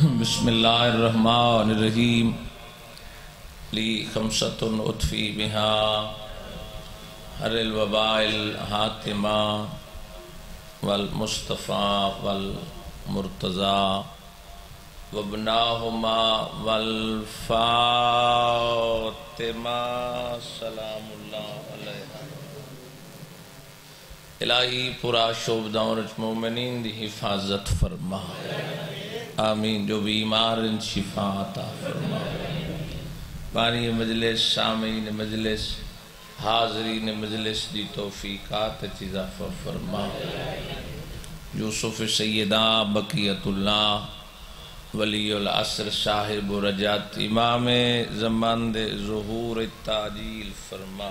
بسم اللہ الرحمن الرحیم لی خمسۃ اطفی بہا ہر الوباء الحاتمہ والمصطفیٰ والمرتضیٰ وابناہما والفاطمہ سلام اللہ علیہ الہی پورا شعب دورج مومنین دی حفاظت فرما آمین جو بیمار ان شفا عطا فرما بانی مجلس سامعین مجلس حاضرین مجلس دی توفیقات اضافہ فرما یوسف سیدہ بقیت اللہ ولی العصر صاحب رجات امام زمان دے ظہور تاجیل فرما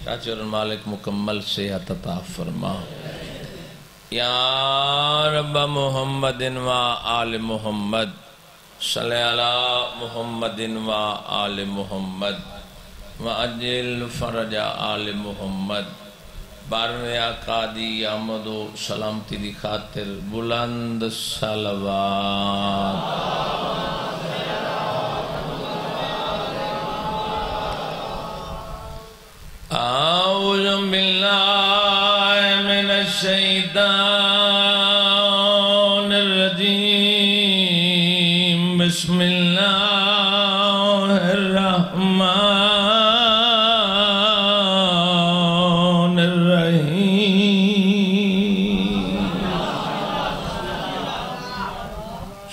چاچر مالک مکمل صحت عطا فرما یا رب محمد و آل محمد صلی علی محمد و آل محمد وعجل فرج آل محمد بارنے آقا دی آمد و سلامتی دی خاطر بلند صلوات اعوذ باللہ من الشیطان الرجیم بسم اللہ الرحمن الرحیم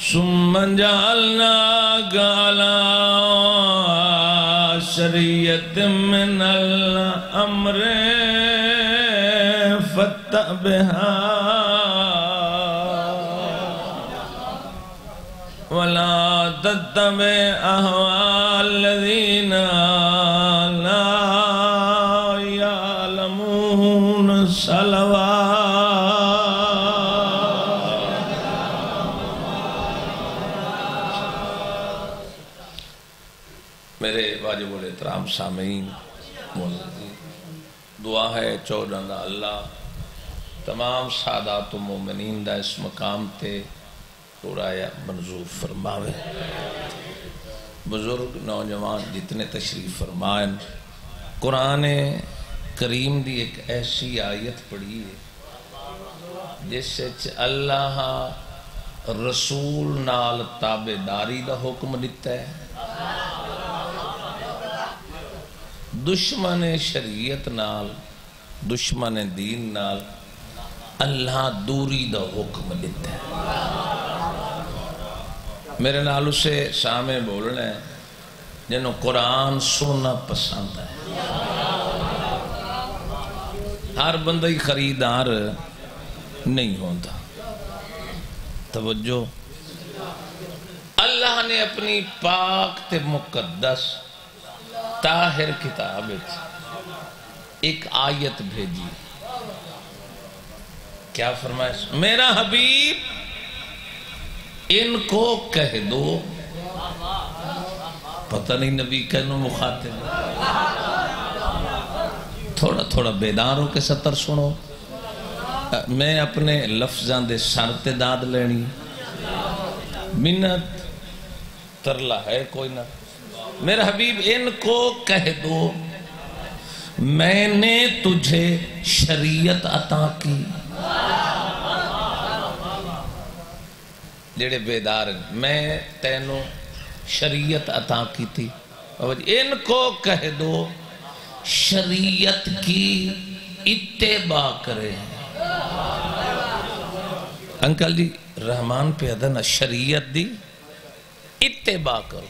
ثم جعلناک علی شریعت من الامر فاتبعها ولا تتبع اهواء الذين لا يعلمون میرے واجب الاحترام سامعین دعا ہے چودھا اللہ تمام سادات و مومنین دا اس مقام تے پورا منظور فرماوے بزرگ نوجوان جتنے تشریف فرمائیں قرآن کریم دی ایک ایسی آیت پڑھی ہے جس سے اللہ رسول نال تابعداری دا حکم دیتا ہے دشمن شریعت نال دشمن دین نال اللہ دوری دا حکم دیتا ہے میرے نال اسے سامنے بولنا ہے جنہوں قرآن سننا پسند ہے ہر بندہ ہی خریدار نہیں ہوتا توجہ اللہ نے اپنی پاک تے مقدس طاہر کتاب ایک آیت بھیجی کیا فرمائے میرا حبیب ان کو کہہ دو پتہ نہیں نبی کہنو مخاطب تھوڑا تھوڑا بیداروں کے سطر سنو میں اپنے لفظاں دے سر تے داد لینی منت ترلا ہے کوئی نہ میرا حبیب ان کو کہہ دو میں نے تجھے شریعت عطا کی جڑے بیدار میں تینوں شریعت عطا کی تھی ان کو کہہ دو شریعت کی اتباع کرے انکل جی رحمان پہ ادنا شریعت دی اتباع کرو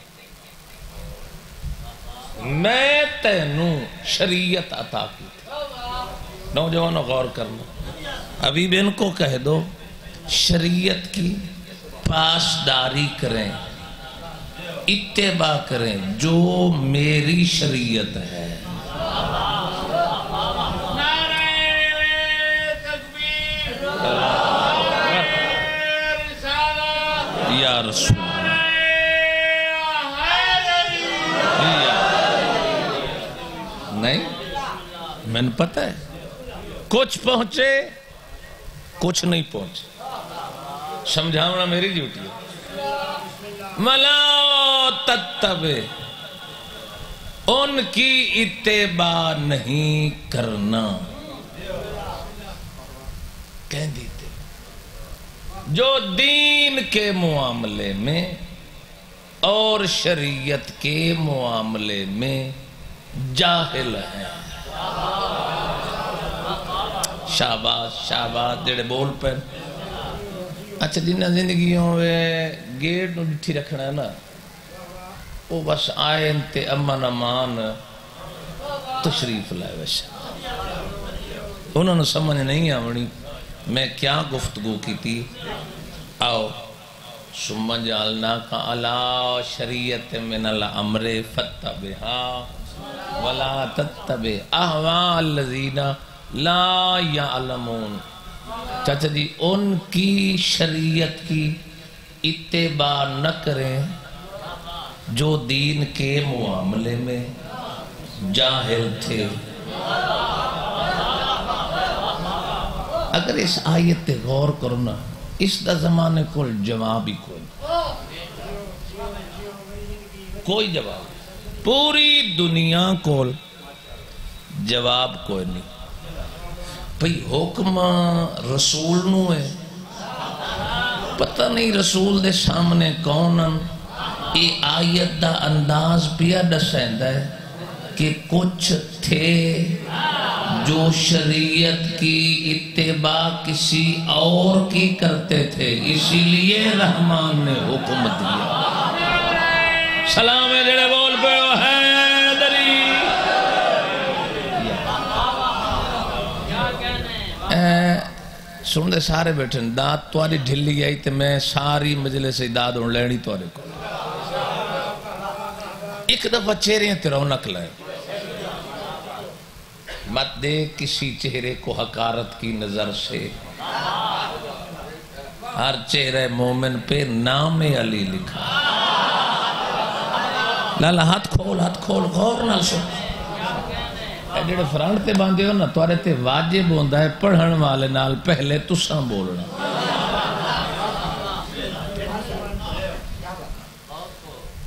میں تینوں شریعت عطا کی تھی نوجوانوں غور کرنا حبیب ان کو کہہ دو شریعت کی پاسداری کریں اتباع کریں جو میری شریعت ہے یا رسول نہیں میں نے پتہ ہے کچھ پہنچے کچھ نہیں پہنچے سمجھاؤنا میری ڈیوٹی ہے ولا تتبع، ان کی اتباع نہیں کرنا. کہہ دیتے جو دین کے معاملے میں اور شریعت کے معاملے میں جاہل ہیں. شاباش شاباش جڑے بول پہ. اچھا جنہ زندگیوں میں گیٹ نو ڈٹھی رکھنا ہے نا، وہ بس آئے انتے امن امان تشریف لائے. بس انہوں نے سمجھ نہیں آونی میں کیا گفتگو کی تھی. آؤ ثم جعلناک علی شریعت من الامر فاتبعھا ولا تتبع اہواء الذین لا یعلمون. چاچا جی ان کی شریعت کی اتباع نہ کریں جو دین کے معاملے میں جاہل تھے. اگر اس آیت تے غور کرنا اس دا زمانے کو جواب ہی کوئی جواب، پوری دنیا کو جواب کوئی نہیں. بھئی حکم رسول نو ہے، پتہ نہیں رسول دے سامنے کونن. یہ آیت دا انداز پیا دسیندا ہے کہ کچھ تھے جو شریعت کی اتباع کسی اور کی کرتے تھے، اسی لیے رحمان نے حکم دیا. سلام ہے جڑے بول پہ حیدری. سن دے سارے بیٹھے داد تواری ڈھلی آئی تے میں ساری مجلس داد ہوں لینی توارے کو. ایک دفعہ چہرے تے رونق لائے. مت دے کسی چہرے کو حقارت کی نظر سے، ہر چہرے مومن پہ نام علی لکھا. لالا ہاتھ کھول غور نال سن. اے جڑے فرنٹ تے باندھے ہو نا توارے تے واجب ہوندا ہے پڑھن والے نال پہلے تساں بولنا.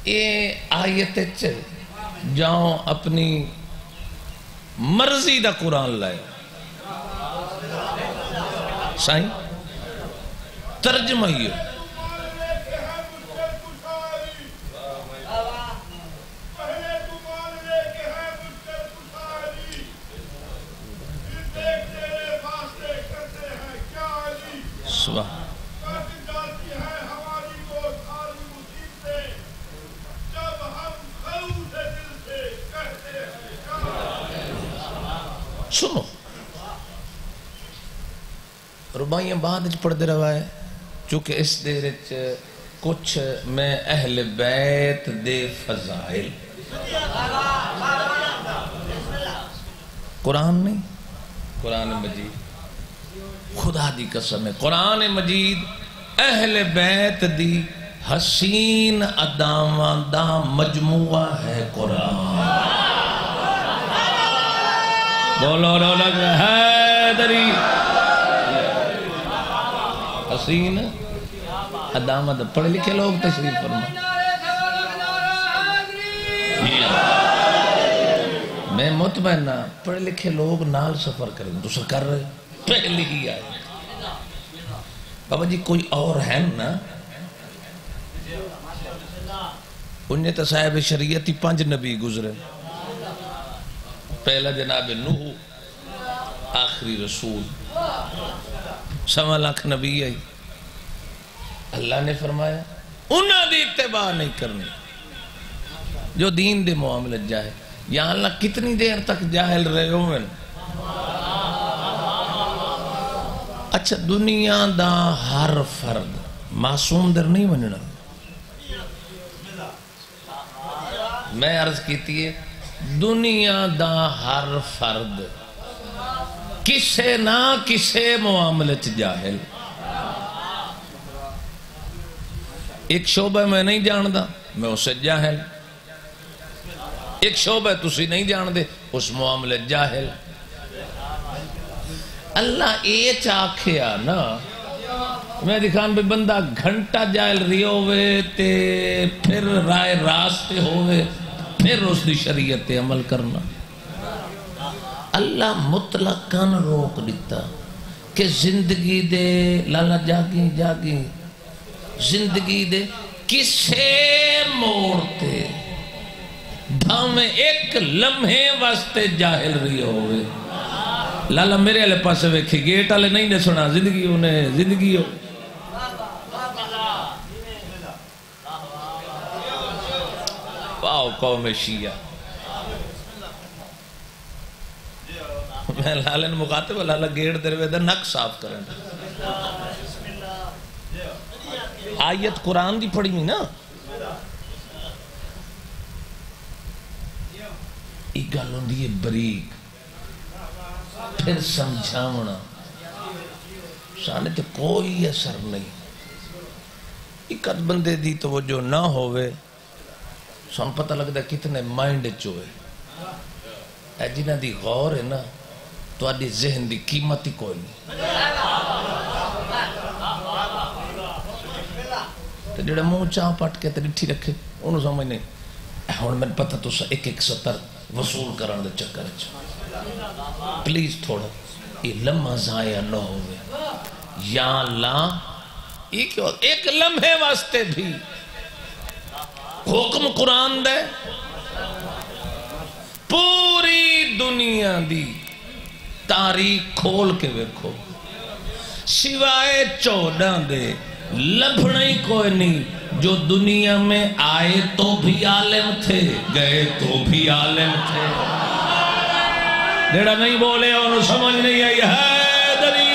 اے آیت جاؤ اپنی مرضی دا قرآن لائے سائیں ترجمہ ہی ہے. سنو ربائیاں بعد پڑھ دے رہا ہے چونکہ اس دیر کچھ میں اہل بیت دے فضائل قرآن نہیں قرآن مجید خدا دی قسم ہے قرآن مجید اہل بیت دی حسین اداواں دا مجموعہ ہے قرآن. بولو رونق حیدری. حسین ادامت پڑھے لکھے لوگ تشریف فرما. میں مطمئن نہ پڑھے لکھے لوگ نال سفر کریں تو سر کر رہے پہلے ہی آئے. بابا جی کوئی اور ہے نا انہیں تو صاحب شریعتی 5 نبی گزرے. پہلا جناب نوح آخری رسول 1.25 لاکھ نبی آئی. اللہ نے فرمایا انہوں نے اتباع نہیں کرنی جو دین دے معاملے جاہل. یا اللہ کتنی دیر تک جاہل رہے ہو میں. اچھا دنیا دا ہر فرد معصوم در نہیں بننا. میں عرض کیتی ہے دنیا دا ہر فرد کسے نہ کسے معاملے جاہل. ایک شعبہ میں نہیں جاندہ میں اسے جاہل. ایک شعبہ تسی نہیں جاندے اس معاملے جاہل. اللہ اے چاکھیا نا میں دکھان بھی بندہ گھنٹہ جائل رہی ہوئے تے پھر رائے راستے ہوئے پھر اس دی شریعت عمل کرنا. اللہ مطلقاً روک دیتا کہ زندگی دے لالا جاگی جاگی زندگی دے کسے موڑتے بھاویں ایک لمحے واسطے جاہل رہی ہوئے. لالا میرے والے پاسے ویکھی گیٹ والے نہیں نے سنا زندگی انہیں زندگی ہو. واو قوم شیعہ میں لالے نے مخاطب لالا گیٹ دے رہے نک صاف کریں. آیت قرآن دی پڑھی ہوئی نا ایک گل ہوندی ہے بریک پھر سمجھاونا سانے تے کوئی اثر نہیں. ایک بندے دی توجہ نہ ہوئے سن پتہ لگتا کتنے مائنڈ چوئے اے جنہ دی غور ہے نا تو آدھی ذہن دی قیمت ہی کوئی نہیں. تو جڑا منہ چاہ پٹ کے تڑٹھی رکھے انہوں سمجھ نہیں ہون میں پتہ تو ایک ایک سطر وصول کرن دے چکر اچھا. پلیز تھوڑا یہ لمحہ ضائع نہ ہوئے یا اللہ ایک لمحے واسطے بھی حکم قرآن دے پوری دنیا دی تاریخ کھول کے ویکھو سوائے 14 دے لبھنا ہی کوئی نہیں جو دنیا میں آئے تو بھی عالم تھے گئے تو بھی عالم تھے. جڑا نہیں بولے انہوں سمجھ نہیں آئی حیدری.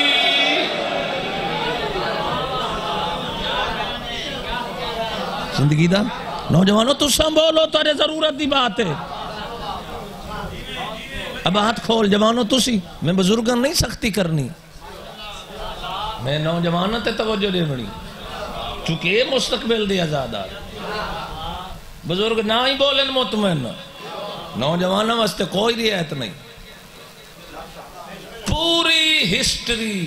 زندگی دا نوجوانوں تو سم بولو تو ضرورت دی بات ہے. اب ہاتھ کھول جوانوں تو سی میں بزرگاں نہیں سختی کرنی میں نوجوانوں تے توجہ دے بڑی چونکہ یہ مستقبل دے آزادار. بزرگ نہ ہی بولن مطمئن نوجوانوں واسطے کوئی رعایت نہیں. پوری ہسٹری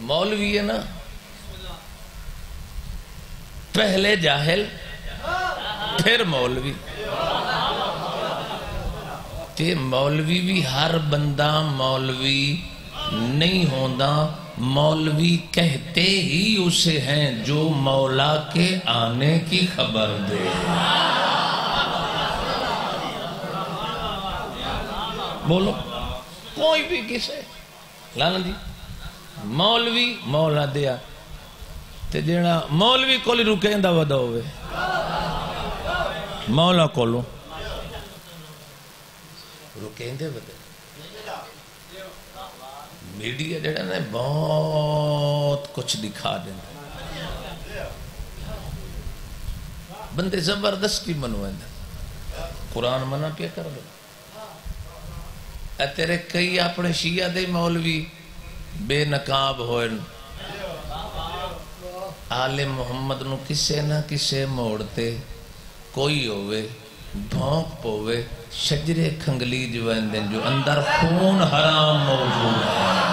مولوی ہے نا پہلے جاہل پھر مولوی تے مولوی بھی ہر بندہ مولوی نہیں ہوندہ. مولوی کہتے ہی اسے ہیں جو مولا کے آنے کی خبر دے. بولو کوئی بھی کسے لانا جی مولوی مولا دیا تے جینا مولوی کولی رکیں دا ودا ہوئے مولا کولو رکیں دے ودا. میڈیا جڑا نے بہت کچھ دکھا دیں بندے زبردستی منوائیں قرآن منع پہ کر دو. اے تیرے کئی اپنے شیعہ دے مولوی بے نقاب ہوئے آل محمد نو کسے نہ کسے موڑتے کوئی ہوئے بھونک پوے شجرے کھنگلی جوائن دیں جو اندر خون حرام موجود ہے.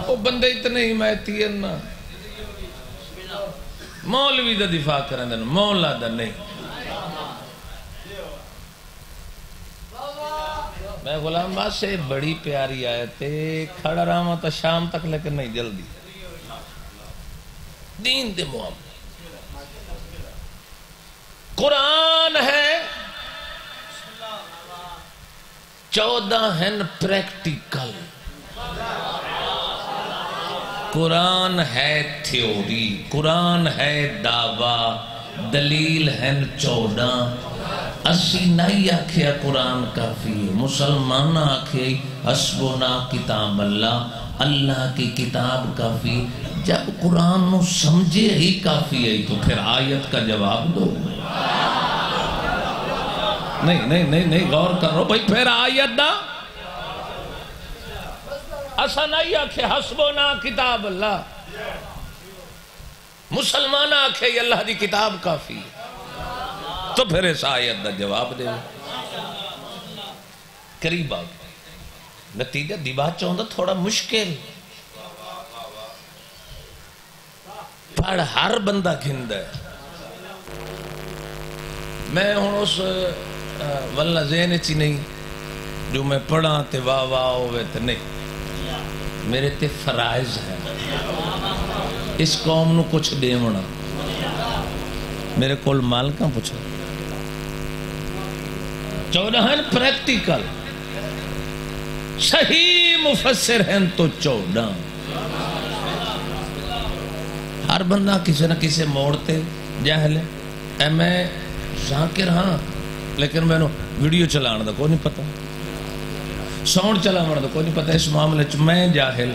وہ بندے اتنے حمایتی ہیں نا مولوی دا دفاع کریں دیں مولا دا نہیں. میں غلام باز سے بڑی پیاری آئے تھے کھڑا رہا تا شام تک لیکن نہیں جلدی دین دے معاملے قرآن ہے 14 ہیں پریکٹیکل قرآن ہے تھیوری قرآن ہے دعویٰ دلیل ہے 14 اسی نہیں آکھیا قرآن کافی ہے مسلمان آکھے حسبنا کتاب اللہ اللہ کی کتاب کافی. جب قرآن نو سمجھے ہی کافی ہے تو پھر آیت کا جواب دو. نہیں غور کرو بھئی پھر آیت دا اسا نہیں آکھے حسبنا کتاب اللہ مسلمان آکھے اللہ دی کتاب کافی ہے. تو پھر اس آیت دا جواب دے قریب آ نتیجہ دی بات چاہتا تھوڑا مشکل پڑھ ہر بندہ کھندا ہے میں ہوں اس واللہ ذہن چی نہیں جو میں پڑھا تے واہ واہ ہوئے تے نہیں میرے تے فرائض ہیں اس قوم نو کچھ دیونا میرے کول مالکاں پوچھو 14 ہیں پریکٹیکل صحیح مفسر ہیں تو 14 ہر بندہ کسی نہ کسی موڑتے جاہل ہے اے میں ذاکر ہاں لیکن میں نے ویڈیو چلانا دا کوئی نہیں پتا ساؤنڈ چلانا دا کوئی نہیں پتا اس معاملے میں جاہل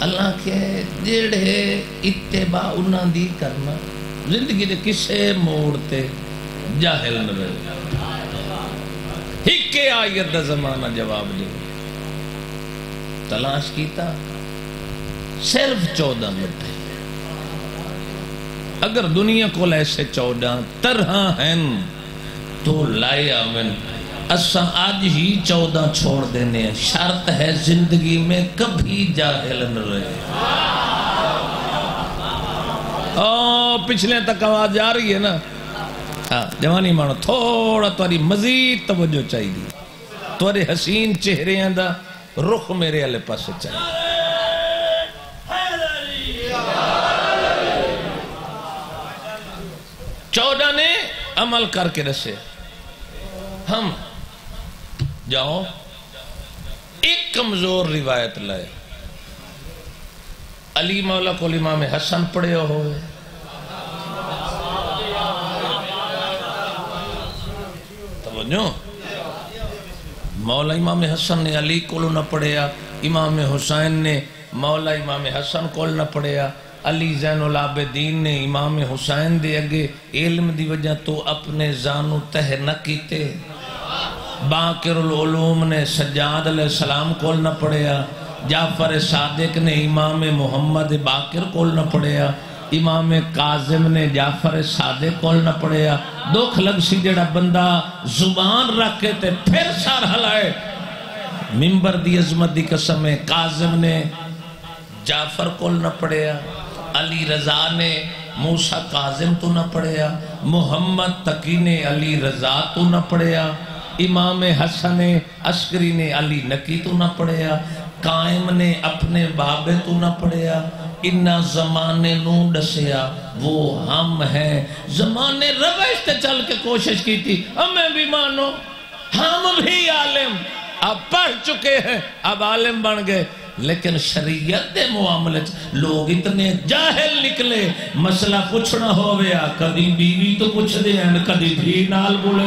اللہ کے جڑے اتباع انہاں دی کرنا زندگی دے کسے موڑتے جاہل نہ رہے ہکے آیت دا زمانہ جواب دے تلاش کیتا صرف 14 منٹ ہے اگر دنیا کو ایسے 14 طرح ہیں تو لائے آمن اساں آج ہی 14 چھوڑ دینے ہیں شرط ہے زندگی میں کبھی جاہل نہ رہے پچھلے تک آواز جا رہی ہے نا جوانی مانو تھوڑا تواری مزید توجہ چاہیے توارے حسین چہرے ہیں دا رخ میرے علیہ پاس چاہیے 14 نے عمل کر کے رسے ہم جاؤ ایک کمزور روایت لائے علی مولا کو امام حسن پڑھے ہوئے توجہ مولا امام حسن نے علی کو نہ پڑھیا امام حسین نے مولا امام حسن کو نہ پڑھیا علی زین العابدین نے امام حسین دے اگے علم دی وجہ تو اپنے زانو تہ نہ کیتے باقر العلوم نے سجاد علیہ السلام کول نہ پڑھیا جعفر صادق نے امام محمد باقر کول نہ پڑھیا امام کاظم نے جعفر صادق کول نہ پڑھیا دکھ لگ سی جڑا بندہ زبان رکھے تے پھر سار ہلائے منبر دی عظمت دی قسم ہے کاظم نے جعفر کول نہ پڑھیا علی رضا نے موسیٰ کاظم تو نہ پڑھیا محمد تقی نے علی رضا تو نہ پڑھیا امام حسن عسکری نے علی نقی تو نہ پڑھیا قائم نے اپنے بابے تو نہ پڑھیا انہا زمانے نو ڈسیا وہ ہم ہیں زمانے روش تے چل کے کوشش کی تھی ہمیں بھی مانو ہم بھی عالم اب پڑھ چکے ہیں اب عالم بن گئے لیکن شریعت دے معاملے لوگ اتنے جاہل نکلے مسئلہ پوچھنا ہو گیا کدی بیوی تو پوچھ دے ہیں کدی بھی نال بولے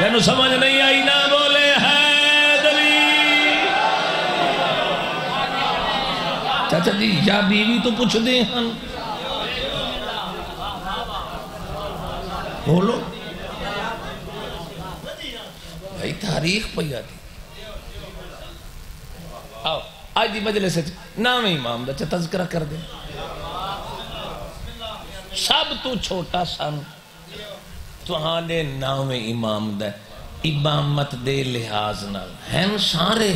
جنہوں سمجھ نہیں آئی نہ بولے حیدری چاچا جی یا بیوی تو پوچھ دے ہیں بولو بھائی تاریخ پہ آتی آؤ آج دی مجلس ہے نام امام دا تذکرہ کر دیں سب تو چھوٹا سن تو ہاں دے نام امام دا امامت دے لحاظ نال ہیں سارے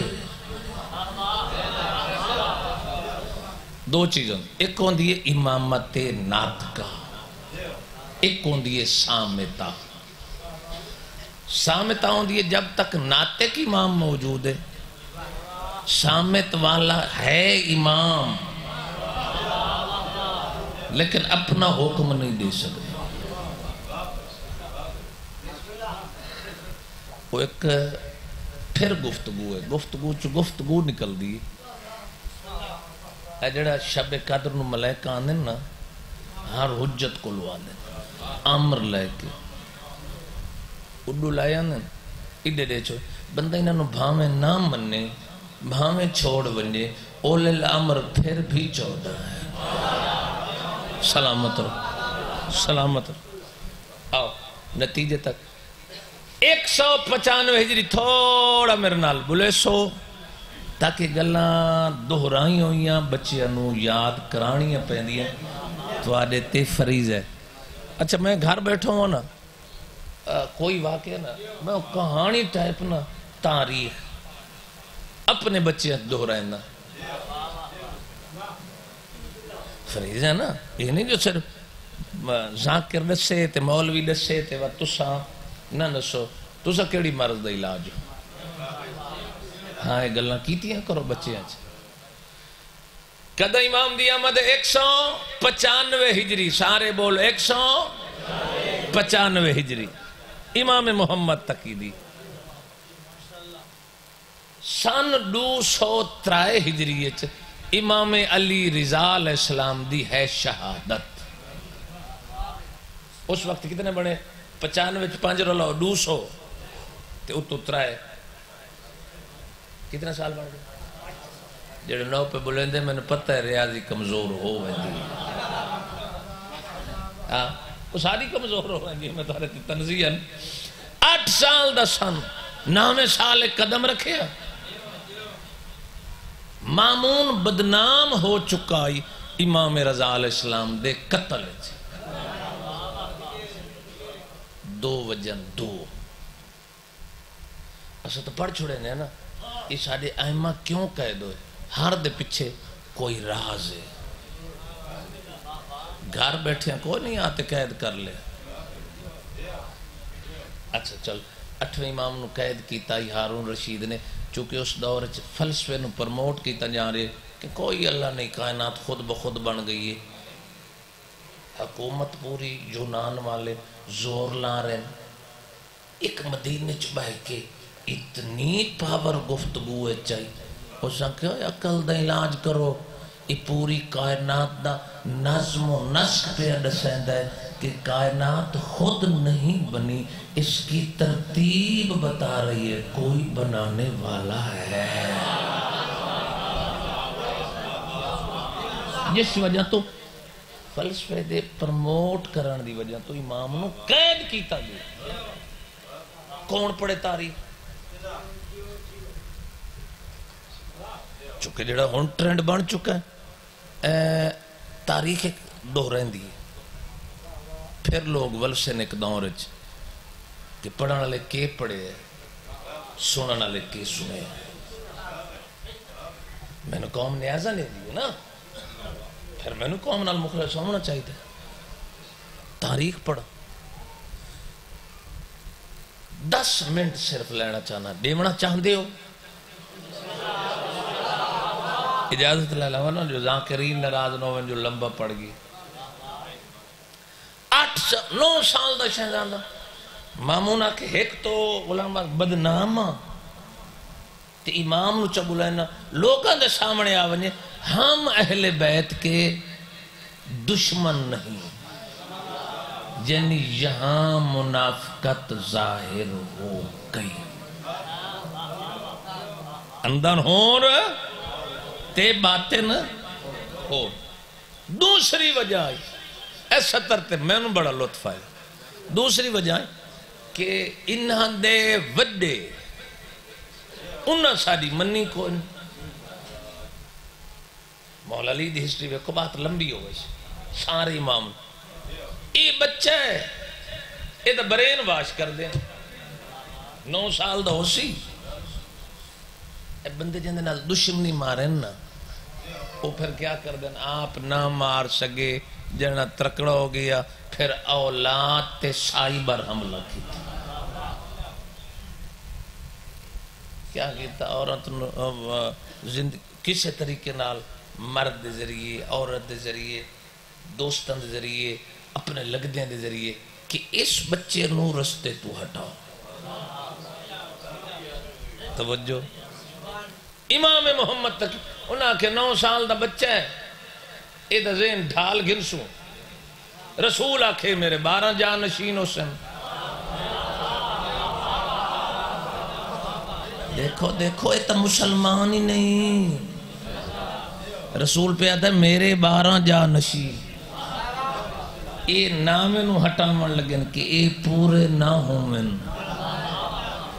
دو چیزوں ایک کون دیئے امامت ناطقہ ایک کون دیئے سامتہ سامتہ ہوں دیئے جب تک ناطق امام موجود ہے سامت والا ہے امام لیکن اپنا حکم نہیں دے سکتے وہ ایک پھر گفتگو ہے گفتگو نکل دی اے جڑا شب قدر نو ملائکہ آنے نا ہر حجت کو لوا دیں امر لے کے اڈو لائے آنے ایڈے دے چھو بندہ انہوں بھامیں نہ مننے بھامیں چھوڑ بنجے اول الامر پھر بھی 14 ہے سلامت رو سلامت رو آؤ نتیجے تک 195 ہجری تھوڑا میرے نال بلے سو تاکہ گلاں دہرائی ہوئیاں بچیاں نو یاد کرانیاں پہندیاں تواڈے تے فریض ہے. اچھا میں گھر بیٹھا ہوں نا کوئی واقعہ نا میں کہانی ٹائپ نا تاریخ اپنے بچے دہرائنا فریض ہے نا. یہ نہیں جو صرف ذاکر دسے تے مولوی دسے تے تساں نہ دسو تساں کیڑی مرض دا علاج ہو. ہاں یہ گلاں کیتیاں کرو بچیاں چ. کدہ امام دی آمد 195 ہجری سارے بول 195 ہجری امام محمد تقی دی. سن 203 ہجری امام علی رضا علیہ السلام دی ہے شہادت. اس وقت کتنے بنے 95 5 رولو 200 تے اتو 3 کتنے سال بن گئے جڑے 9 پہ بلندے میں نے پتہ ہے ریاضی کمزور ہو ویندی. ہاں وہ ساری کمزور ہو ویندی. میں تارے تنزیہن 8 سال دا سن 9 سال ایک قدم رکھے مامون بدنام ہو چکا امام رضا علیہ السلام دے قتل. 2 وجن 2 اسا تو پڑھ چھوڑے نے نا یہ سارے ائمہ کیوں قید ہوئے. ہر دے پیچھے کوئی راز ہے. گھر بیٹھے ہیں کوئی نہیں آتے قید کر لے. اچھا چل 8ویں امام نو قید کیتا ہارون رشید نے چونکہ اس دور فلسفے نو پرموٹ کیتا جا رہے کہ کوئی اللہ نہیں کائنات خود بخود بن گئی ہے. حکومت پوری یونان والے زور لا رہے ہیں. ایک مدینے چ بہ کے اتنی پاور گفتگو چاہیے اس کہ عقل دا علاج کرو. یہ پوری کائنات دا نظم و نسق پہ دسیندا ہے کہ کائنات خود نہیں بنی اس کی ترتیب بتا رہی ہے کوئی بنانے والا ہے. جس وجہ تو فلسفے دے پرموٹ کرن دی وجہ تو امام نو قید کیتا گیا. کون پڑھے تاریخ چونکہ جڑا ہن ٹرینڈ بن چکا ہے تاریخ ایک دہرائندی ہے. پھر لوگ ولسن ایک دور کہ پڑھن والے کے پڑھے سنن والے کے سنے. میں نے قوم نیازہ لے دی نا پھر میں نے قوم نال مخلص ہونا چاہیے. تاریخ پڑھ 10 منٹ صرف لینا چاہنا دیونا چاہندے ہو اجازت لے لو نا جو ذاکرین ناراض نہ ہو جو لمبا پڑ گئی. 9 سال دا شہزادہ مامون آ کے ایک تو علماء بدنام تے امام نو چا بلائنا لوگاں دے سامنے آونے ہم اہل بیت کے دشمن نہیں یعنی یہاں منافقت ظاہر ہو گئی. اندر ہو رہا تے باطن ہو. دوسری وجہ آئی اے سطر تے میں نے بڑا لطف آیا. دوسری وجہ آئی کہ انہاں دے وڈے انہاں ساری منی کو مولا علی دی ہسٹری میں کو بات لمبی ہو گئی. سارے امام یہ بچہ ہے یہ تو برین واش کر دیں 9 سال دا ہو سی بندے جن نال دشمنی مارے نا وہ پھر کیا کر دیں آپ نہ مار سکے جنا ترکڑا ہو گیا پھر اولاد تے سائبر حملہ کیتا. کیا کیتا عورت کسی طریقے نال مرد دے ذریعے عورت دے ذریعے دوستان دے ذریعے اپنے لگدیں دے ذریعے کہ اس بچے نو رستے تو ہٹاؤ. توجہ امام محمد تک انہاں کے 9 سال دا بچہ ہے اے دا ذہن ڈھال گنسوں رسول آکھے میرے 12 جانشین حسن. دیکھو دیکھو یہ تو مسلمان ہی نہیں. رسول پہ آتا ہے میرے 12 جانشین. یہ نام نو ہٹاون لگن کہ اے پورے نہ ہومن.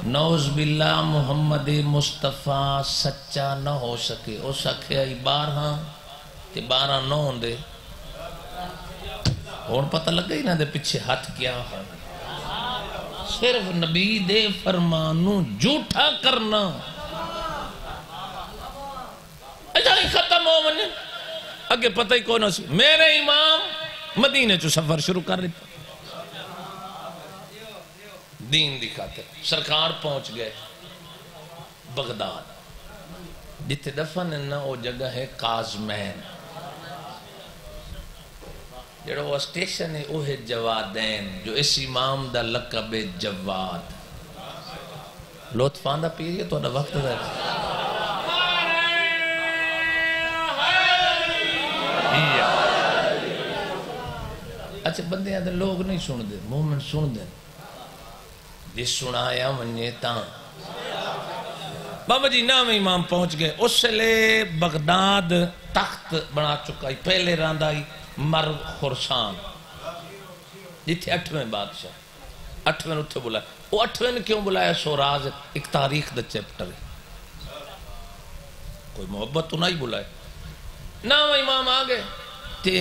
نوز باللہ محمد مصطفیٰ سچا نہ ہو سکے. او سکھے آئی 12 تے 12 نہ ہوں دے ہون پتہ لگا ہی نہ دے پیچھے ہاتھ کیا ہے صرف نبی دے فرمانوں جھوٹا کرنا اچھا ہی ختم ہو منہ اگے پتہ ہی کون سی میرے امام مدینے چو سفر شروع کر رہی دین دی خاطر سرکار پہنچ گئے بغداد جتے دفن ہے نا وہ جگہ ہے قازمین جڑا وہ اسٹیشن ہے وہ ہے جوادین جو اس امام دا لقب جواد لطف آندہ پیریے تو اڈا وقت دا اچھا بندے آدھے لوگ نہیں سن دے مومن سن دے جس سنایا منye تاں بابا جی نام امام پہنچ گئے اس سے لے بغداد تخت بنا چکا ہی پہلے راندائی مرو خرسان جتھے 8ویں بادشاہ 8ویں اتھے بلایا وہ 8ویں کیوں بلایا سو راز ایک تاریخ دا چیپٹر ہے کوئی محبت تو نہیں بلائے نام امام آگئے تے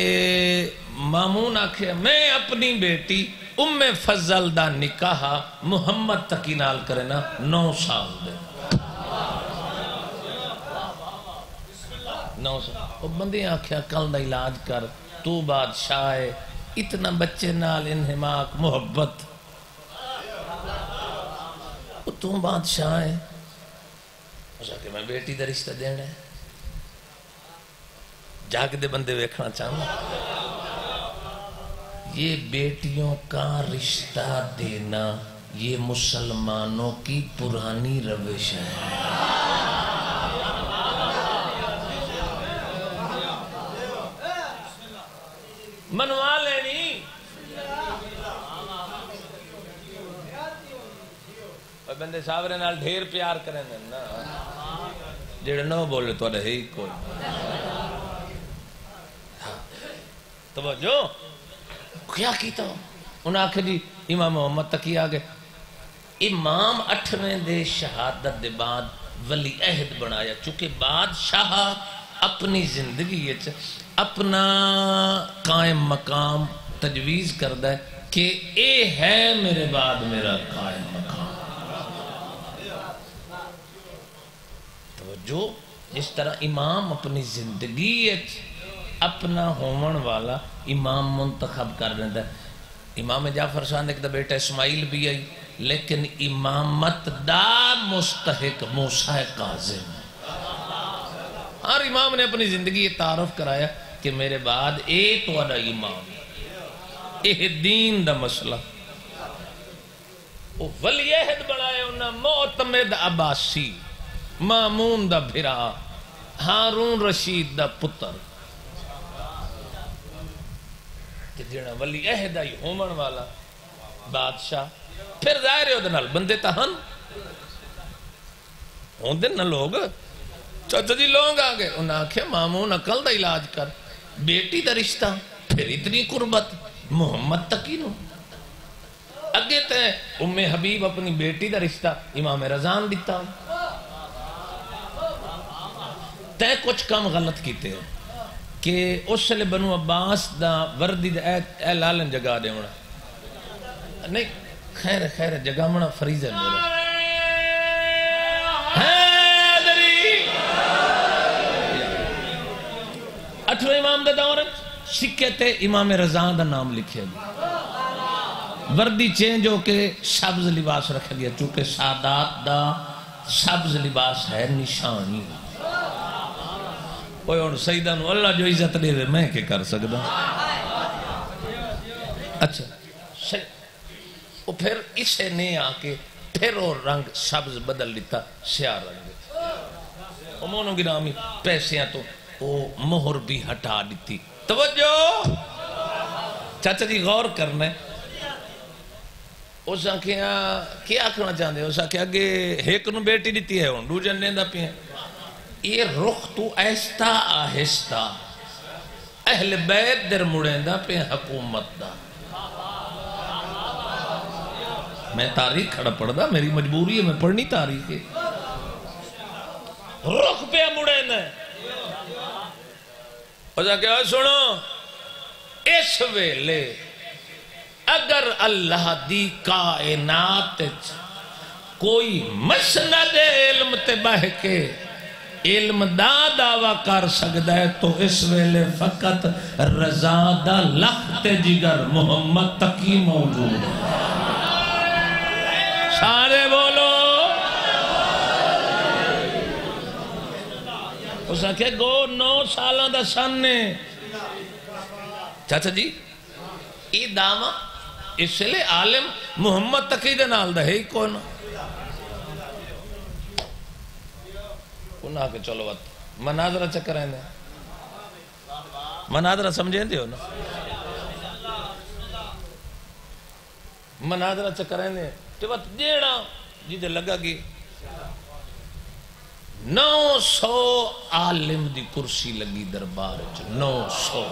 مامون آکھے میں اپنی بیٹی ام فضل دا نکاح محمد تکی نال کرنا 9 سال دے 9 سال وہ بندے آکھیا کل دا علاج کر تو بادشاہ ہے اتنا بچے نال انہماک محبت تو بادشاہ ہے اس کہ میں بیٹی دا رشتہ دینا ہے جاگ دے بندے ویکھنا چاہوں یہ بیٹیوں کا رشتہ دینا یہ مسلمانوں کی پرانی روش ہے منوا لینی بندے ساورے نال ڈھیر پیار کریں نا جڑے نہ بولے تو ہے ہی کوئی توجہ کیا کیتا انہاں آکھے جی امام محمد تکی آگے امام 8ویں دے شہادت دے بعد ولی عہد بنایا چونکہ بادشاہ اپنی زندگی اپنا قائم مقام تجویز کردہ ہے کہ اے ہے میرے بعد میرا قائم مقام توجہ جس طرح امام اپنی زندگی اپنا ہومن والا امام منتخب کر رہا ہے امام جعفر صاحب ایک دا بیٹا اسماعیل بھی آئی لیکن امامت دا مستحق موسیٰ کاظم ہر امام نے اپنی زندگی تعارف کرایا کہ میرے بعد ایک والا امام اے دین دا مسئلہ وہ ولی عہد بنائے انہا معتمد عباسی مامون دا بھرا ہارون رشید دا پتر کہ جنہا ولی عہد آئی ہومن والا بادشاہ پھر ظاہر ہے ادھنال بندے تاہن ہون دن نا لوگ چاچا جی لوگ آگئے انہاں آکھے مامون عقل دا علاج کر بیٹی دا رشتہ پھر اتنی قربت محمد تکی نو اگے تے ام حبیب اپنی بیٹی دا رشتہ امام رضان دیتا تے کچھ کم غلط کیتے ہیں کہ اس لئے بنو عباس دا وردی دا اے لالن جگہ دے ہونا نہیں خیر جگہ منا فریضہ میرا حیدری 8ویں امام دا دورت سکے تے امام رضان دا نام لکھے گیا وردی چینج ہو کے سبز لباس رکھ گیا چونکہ سادات دا سبز لباس ہے نشانی اوہ اور سیدہ نو اللہ جو عزت دے میں کے کر سکتا اچھا وہ پھر اسے نے آکے پھر اور رنگ سبز بدل لیتا سیاہ رنگ امونو گرامی پیسیاں تو وہ مہر بھی ہٹا دیتی توجہ چاچا جی غور کرنے اس آنکھیاں کیا کرنا چاہتے ہیں اس آنکھیں آگے ایک نو بیٹی دیتی ہے دو جننے دا پی ہیں یہ رخ تو ایستا آہستہ اہل بیت در مڑیں دا پہ حکومت دا میں تاریخ کھڑا پڑھ دا میری مجبوری ہے میں پڑھنی تاریخ ہے رخ پہ مڑیں دا اور جا کہ سنو اس ویلے اگر اللہ دی کائنات کوئی مسند علم تے بہ کے علم دا دعویٰ کر سکتا ہے تو اس ویلے فقط رضا دا لخت جگر محمد تقی موجود ہے. سارے بولو. اس نے کہا گو 9 سالہ دا سن نے. چاچا جی یہ دعویٰ اس لئے عالم محمد تقی دے نال دا ہے ہی کون انہاں کے چلو وقت مناظرہ چکر ہیں مناظرہ سمجھیں دے ہو نا مناظرہ چکر ہیں تو وقت دیڑا جیدے لگا گی 900 عالم دی کرسی لگی دربار 900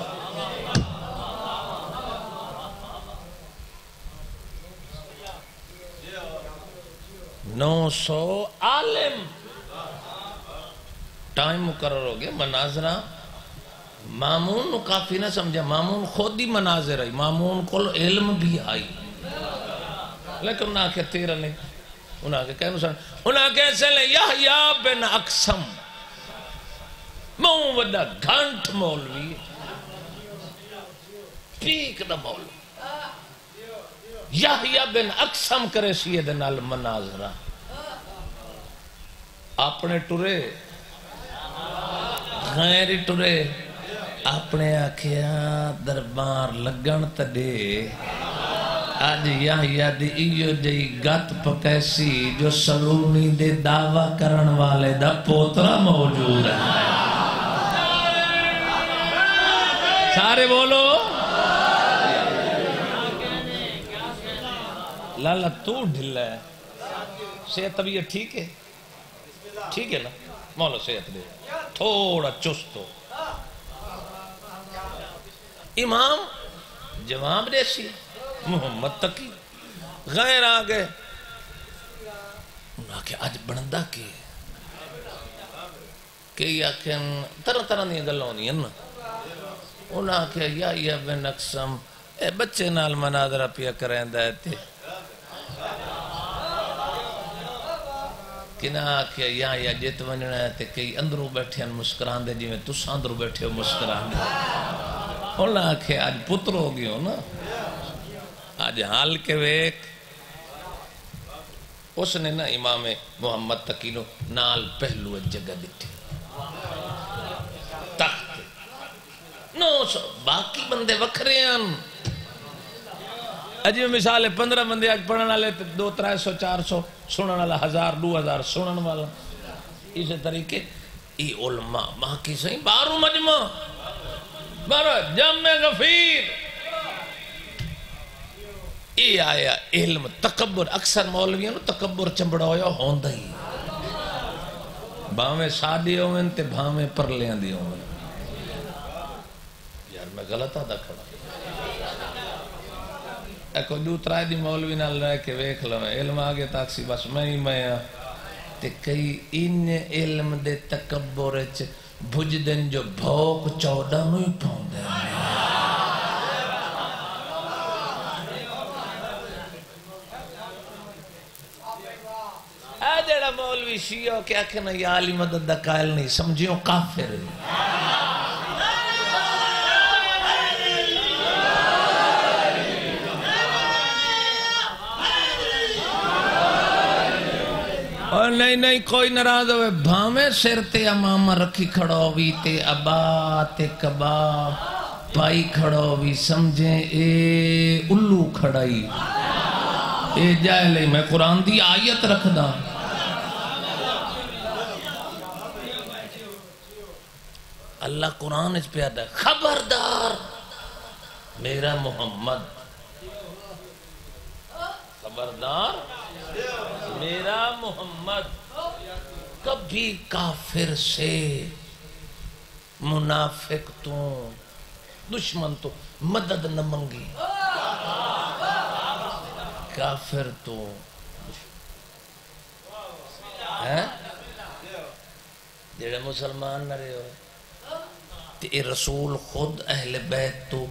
900 عالم ٹائم مقرر ہو گیا مناظرہ. مامون نو کافی نہ سمجھا مامون خود ہی مناظر آئی مامون کو علم بھی آئی لیکن انہاں کے تیرہ نہیں انہاں کے کہنے سن انہاں کیسے لے یحییٰ بن اقسم مون وڈا گھنٹ مولوی پیک دا مولوی یحییٰ بن اقسم کرے سیدنا المناظرہ اپنے ٹرے غیری ٹرے اپنے آکھیا دربار لگن تدے آج یحییٰ دی ایو جئی گت پکیسی جو سلونی دے دعویٰ کرن والے دا پوترا موجود ہے. سارے بولو. لالا تو ڈھلا ہے صحت طبیعت ٹھیک ہے ٹھیک ہے نا مولا صحت دے تھوڑا چست ہو. امام جواب دے سی محمد تقی غیر آگئے انہاں کہ آج بندہ کی کہ یقین طرح طرح نہیں گلوں نہیں ہے نا انہاں کہ یحییٰ بن اقسم اے بچے نال مناظرہ پیا کریں دائے تھے کہ نہ آکھیا یحییٰ جیت ونجنا ہے تے کئی اندروں بیٹھے ہیں مسکران دے جی میں تُس اندروں بیٹھے ہو مسکران دے انہاں آکھیا آج پتر ہو گئی ہو نا آج حال کے ویک اس نے نا امام محمد تقی نو نال پہلو جگہ دیتے تخت 900 باقی بندے وکھرے ہیں اجی میں مثال ہے 15 بندے آج پڑھنے والے 200 300 400 سنن والا 1000 2000 سنن والا اسی طریقے ای علماء باقی صحیح بارو مجمع بارو جمع غفیر ای آیا علم تکبر اکثر مولویاں نو تکبر چمبڑا ہویا ہوندہ ہی بھاویں سادی ہوئیں تے بھاویں پرلیاں دی ہوئیں یار میں غلط آدھا کھڑا ایکو دو ترائے دی مولوی نال رہ کے ویکھ لو علم آگے تاکسی بس میں ہی میں تے کئی ان علم دے تکبر بھج دن جو بھوک 14 نو ہی پاؤں دے جڑا مولوی شیعہ کیا کہنا یا علی مدد دا قائل نہیں سمجھیوں کافر اور نہیں کوئی ناراض ہوئے بھامے سر تے امامہ رکھی کھڑا ہوئی تے ابا تے کبا پائی کھڑا ہوئی سمجھیں اے الو کھڑائی اے جائلے میں قرآن دی آیت رکھ دا اللہ قرآن اس پہ آتا ہے خبردار میرا محمد خبردار میرا محمد کبھی کافر سے منافق تو دشمن تو مدد نہ منگی کافر تو جڑے مسلمان نہ رہے ہو تے رسول خود اہل بیت تو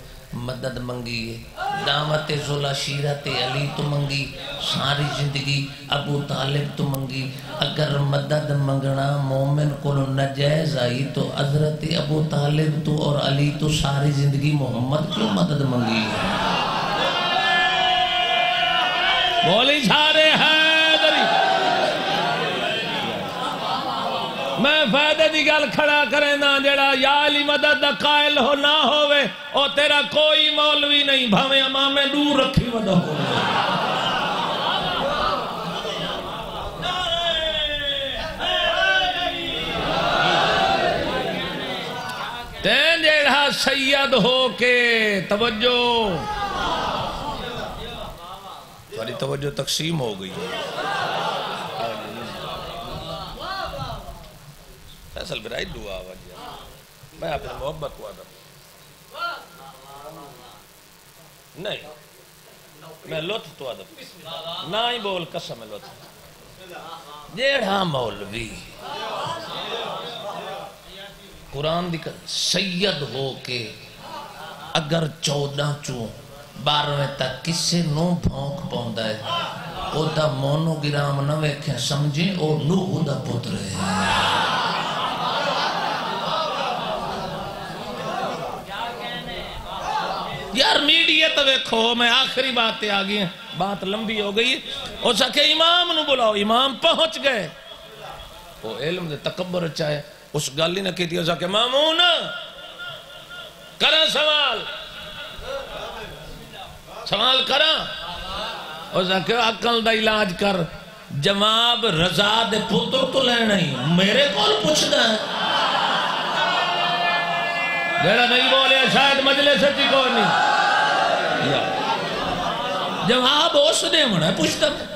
مدد منگی ہے، دعوت ذوالعشیرت علی تو منگی، ساری زندگی ابو طالب تو منگی۔ اگر مدد منگنا مومن کو نجائز آئی تو حضرت ابو طالب تو اور علی تو ساری زندگی محمد کیوں مدد منگی؟ بولی سارے حیدری میں فائدے دی گل کھڑا کریں نا، جڑا یا علی مدد دا قائل ہو نہ ہوئے او تیرا کوئی مولوی نہیں، بھاویں امام دور رکھی مدد ہو۔ تین جڑا سید ہو کے توجہ، تمہاری توجہ تقسیم ہو گئی ہے۔ فیصل برائی دعا وجہ میں اپنے محبت کو آدم نہیں، میں لطف تو آدم نہ ہی بول قسم لطف۔ جیڑا مولوی قرآن دی سید ہو کے اگر 14 چوں 12 تک کسے نو بھونک پاؤندا ہے، او دا مونوگرام نہ ویکھیں سمجھیں او نوح دا پتر ہے۔ یار میڈیا تو ویکھو، میں آخری بات آ گئی ہیں، بات لمبی ہو گئی ہے۔ اس کہ امام نو بلاؤ، امام پہنچ گئے، وہ علم دے تکبر چاہے اس گالی نہ کہتی، اس کہ مامون کرا سوال کرا، اس کہ عقل دا علاج کر، جواب رضا دے پتر تو لینا ہی میرے کول پوچھنا ہے۔ جیڑا نہیں بولے شاید مجلس سے کوئی نہیں، جواب اس نے منا پوچھتا میں۔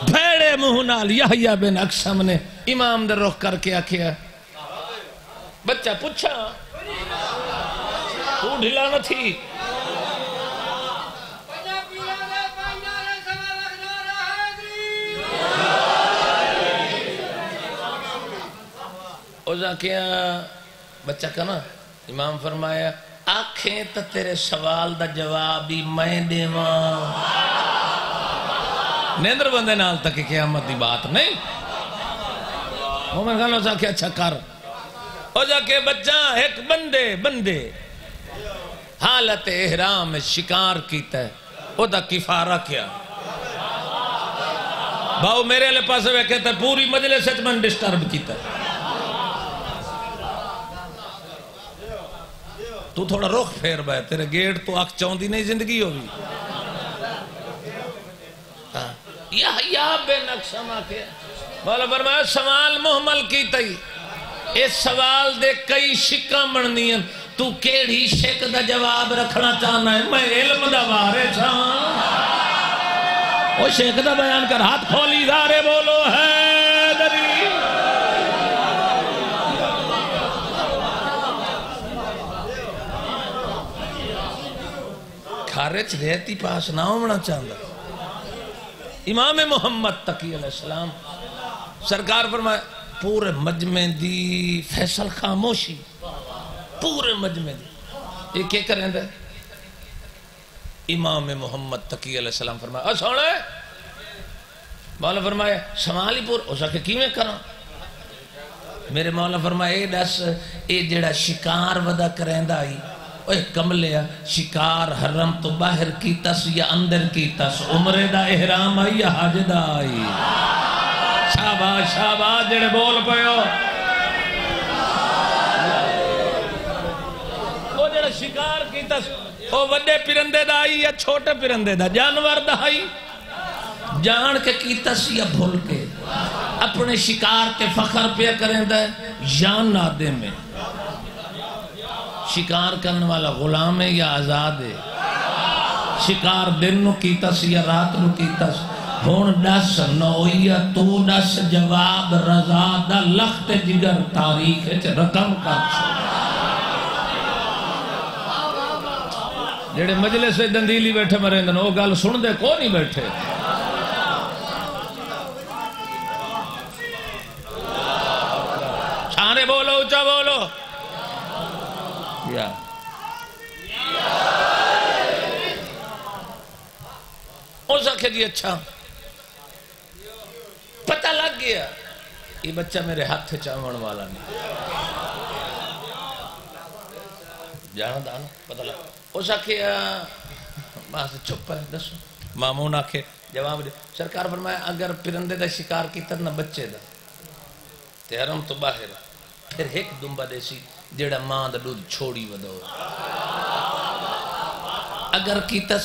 بھیڑے منہ نال یحییٰ بن اقسم نے امام در رخ کر کے آکھیا، بچہ پوچھا تو ڈھلا نہ تھی؟ اوزا کیا بچہ کنا؟ امام فرمایا آنکھیں تا تیرے سوال دا جوابی میں دیواں۔ نیندر بندے نال تک قیامت دی بات نہیں۔ مومن خان اوزا کیا اچھا کر، اوزا کہ بچہ ایک بندے حالت احرام شکار کیتا ہے، او دا کفارہ کیا؟ باؤ میرے لئے پاس ہوئے کہتا ہے پوری مجلس سے من ڈسٹرب کیتا ہے، تو تھوڑا رخ پھیر بائے، تیرے گیٹ تو آنکھ چوندی نہیں زندگی ہوگی۔ یحییٰ بن اقسم آکھیا مولا فرمایا سوال محمل کی تئی، اس سوال دے کئی شکاں بننی ہیں، تو کیڑی شک دا جواب رکھنا چاہنا ہے؟ میں علم دا وارث ہاں، وہ شک دا بیان کر، ہاتھ کھولی زارے بولو حیدری۔ خارج رہتی پاس نہ ہونا چاہتا۔ امام محمد تقی علیہ السلام سرکار فرمائے پورے مجمع دی فیصل خاموشی، پورے مجمع دی یہ کیا کریں دے؟ امام محمد تقی علیہ السلام فرمائے سوڑے مولا فرمائے سمالی پور ہو سکے کی میں کرا؟ میرے مولا فرمائے اے دس اے جڑا شکار ودا کریں دا ہی، اے کملیا شکار حرم تو باہر کی تس یا اندر کی تس، عمرے دا احرام آئی یا حج دا آئی؟ شاباش شاباش جڑے بول پہو، وہ جڑا شکار کی تس وہ وڈے پرندے دا آئی یا چھوٹے پرندے دا، جانور دا آئی؟ جان کے کی تس یا بھول کے اپنے شکار کے فخر پہ کریں دا جان نادے میں؟ شکار کرنے والا غلام ہے یا آزاد ہے؟ شکار دن نو کیتا سی یا رات نو کیتا سی؟ ہون دس نویا تو دس جواب رضا دا لخت جگر تاریخ ہے رقم کا جڑے مجلس سے دندیلی بیٹھے مرندن وہ گل سن دے کو نہیں بیٹھے۔ سارے بولو اچھا بولو۔ اس آخیا جی اچھا پتہ لگ گیا یہ بچہ میرے ہاتھ چاون والا نہیں جانا دانا پتہ لگ اس آخیا بس چپ ہے دسو مامون آخے جواب دے سرکار فرمایا اگر پرندے دا شکار کیتا نہ بچے دا تے حرم تو باہر پھر ایک دنبا دے سی جیڑا ماں دا دودھ چھوڑی ودو اگر کیتا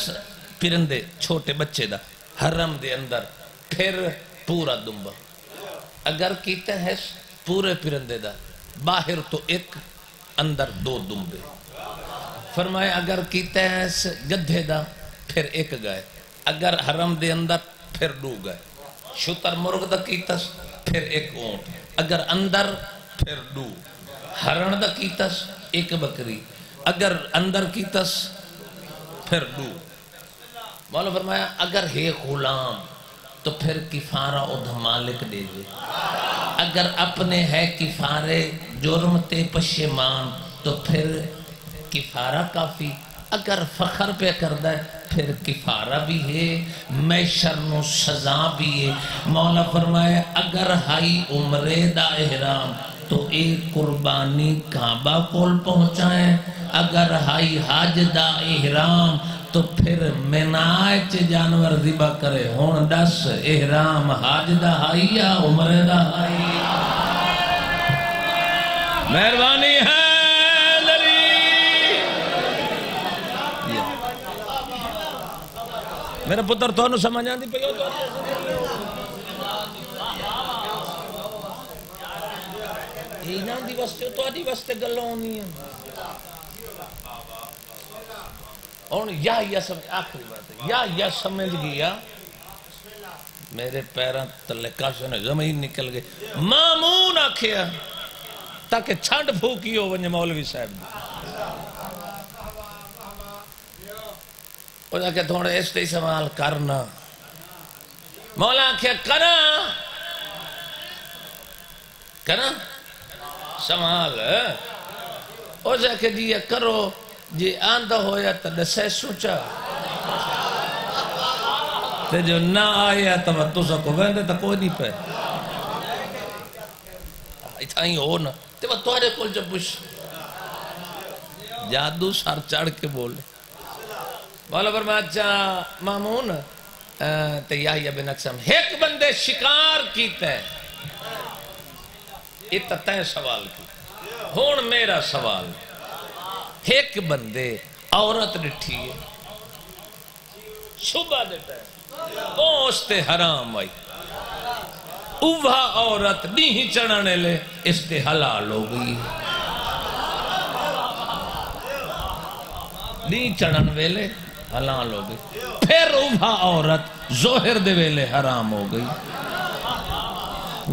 پرندے چھوٹے بچے دا حرم دے اندر پھر پورا دنبا اگر کیتا ہے پورے پرندے دا باہر تو ایک اندر دو دنبے فرمایا اگر کیتا ہے گدھے دا پھر ایک گائے اگر حرم دے اندر پھر دو گائے شتر مرغ دا کیتا پھر ایک اونٹ اگر اندر پھر دو ہرن دا کیتا ایک بکری اگر اندر کیتا پھر دو مولا فرمایا اگر ہے غلام تو پھر کفارہ ادھ مالک دے دے اگر اپنے ہے کفارے جرم تے پشیمان تو پھر کفارہ کافی اگر فخر پہ کردہ ہے پھر کفارہ بھی ہے میشر نو سزا بھی ہے مولا فرمایا اگر ہائی عمرے دا احرام تو ایک قربانی کعبہ کول پہنچائیں اگر ہائی حج دا احرام تو پھر منائچ جانور ذبح کرے ہون دس احرام حج دا ہائی یا عمرے دا ہائی مہربانی ہے میرا پتر تو انہوں سمجھ آن دی پہ اینا دی وستے تو آدھی وستے گلوں ہونی ہیں اور یا سمجھ آخری بات ہے یا سمجھ گیا میرے پیران تلکا سے زمین نکل گئے مامون آکھیا تاکہ چھنڈ پھوکی ہو ونجے مولوی صاحب دی اور آکھیا تھوڑے اس تے سوال کرنا مولا آکھیا کرنا سوال اور آکھیا جی یہ کرو جی آندہ ہویا تا دسے سوچا تے جو نہ آیا تا تو سکو ویندے تا کوئی نہیں پہ اتھائی ہو نا تے وہ توڑے کل جب بش جادو سار چڑھ کے بولے مولا فرمایا اچھا مامون تے یحییٰ بن اقسم ایک بندے شکار کیتا ہے اتنا تین سوال کی ہون میرا سوال ایک بندے عورت ڈٹھی ہے صبح دیتا ہے وہ اس تے حرام آئی اوہا عورت نہیں چڑھانے لے اس تے حلال ہو گئی نہیں چڑھن ویلے حلال ہو گئی پھر اوہا عورت ظہر دے ویلے حرام ہو گئی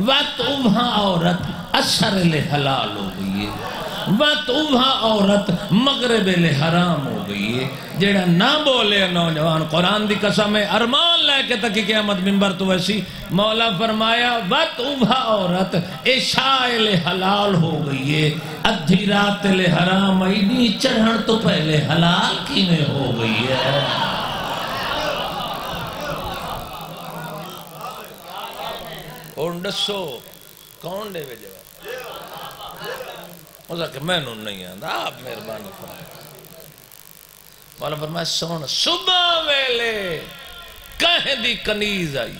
وقت اوہا عورت اثر لے حلال ہو گئی ہے وقت اوہا عورت مغرب لے حرام ہو گئی ہے جیڑا نہ بولے نوجوان قرآن دی قسم ہے ارمان لے کے تکی قیامت منبر تو ویسی مولا فرمایا وقت اوہا عورت عشاء لے حلال ہو گئی ہے ادھی رات لے حرام آئی نہیں چڑھن تو پہلے حلال کی میں ہو گئی ہے اور ڈسو کون دے وے جواب مولا کہ میں نو نہیں آندھا آپ مہربانی فرمائے مولا فرمائے سونا صبح ویلے کہیں دی کنیز آئی